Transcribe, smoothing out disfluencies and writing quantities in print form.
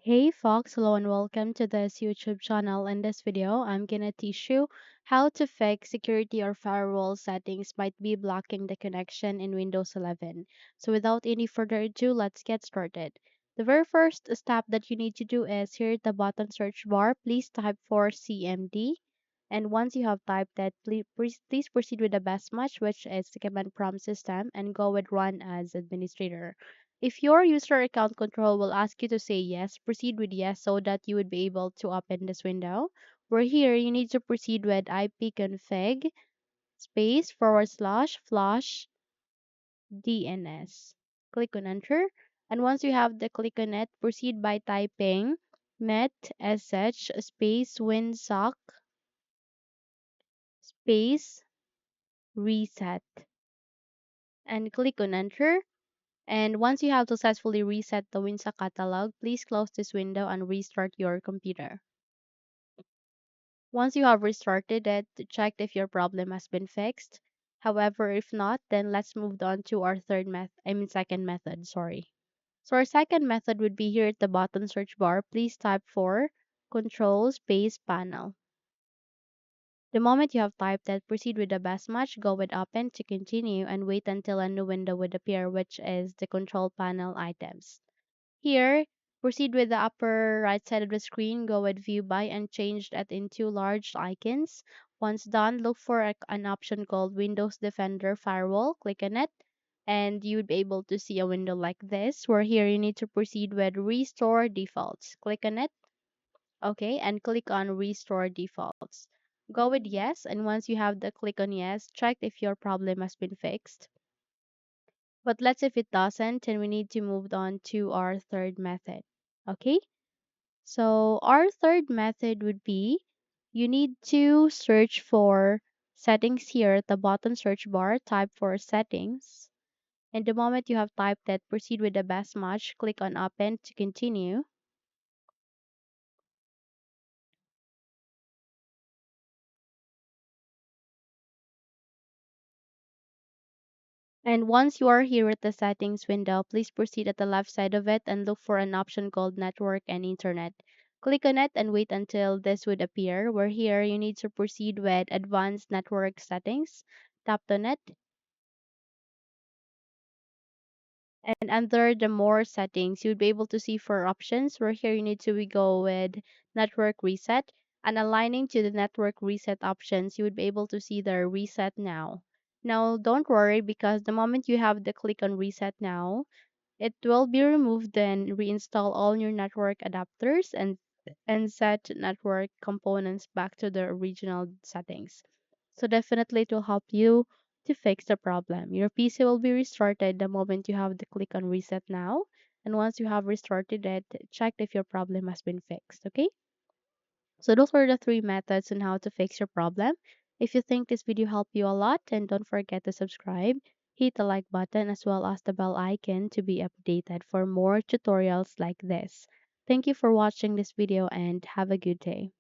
Hey Fox, hello and welcome to this YouTube channel. In this video, I'm gonna teach you how to fix security or firewall settings might be blocking the connection in Windows 11. So without any further ado, let's get started. The very first step that you need to do is here at the bottom search bar, please type for CMD. And once you have typed that, please proceed with the best match, which is the command prompt system, and go with run as administrator. If your user account control will ask you to say yes, proceed with yes so that you would be able to open this window. Where here you need to proceed with ipconfig space forward slash flush DNS. Click on enter. And once you have the click on it, proceed by typing net sh space winsock space reset and click on enter. And once you have successfully reset the Winsa catalog, please close this window and restart your computer. Once you have restarted it, check if your problem has been fixed. However, if not, then let's move on to our second method, sorry. So our second method would be here at the bottom search bar. Please type for control space panel. The moment you have typed that, proceed with the best match, go with open to continue, and wait until a new window would appear, which is the control panel items. Here, proceed with the upper right side of the screen, go with view by and change that into large icons. Once done, look for an option called Windows Defender Firewall. Click on it and you would be able to see a window like this where here you need to proceed with Restore Defaults. Click on it, okay, and click on Restore Defaults. Go with yes, and once you have the click on yes, check if your problem has been fixed. But let's if it doesn't, then we need to move on to our third method. Okay? So our third method would be you need to search for settings here at the bottom search bar, type for settings. And the moment you have typed that, proceed with the best match, click on open to continue. And once you are here at the settings window, please proceed at the left side of it and look for an option called network and internet. Click on it and wait until this would appear. Where here you need to proceed with advanced network settings. Tap on it. And under the more settings, you'd be able to see four options where here you need to go with network reset and aligning to the network reset options, you would be able to see the reset now. Now, don't worry because the moment you have the click on reset now, it will be removed then reinstall all your network adapters and set network components back to the original settings. So definitely it will help you to fix the problem. Your PC will be restarted the moment you have the click on reset now. And once you have restarted it, check if your problem has been fixed. Okay? So those were the three methods on how to fix your problem. If you think this video helped you a lot, then don't forget to subscribe, hit the like button as well as the bell icon to be updated for more tutorials like this. Thank you for watching this video and have a good day.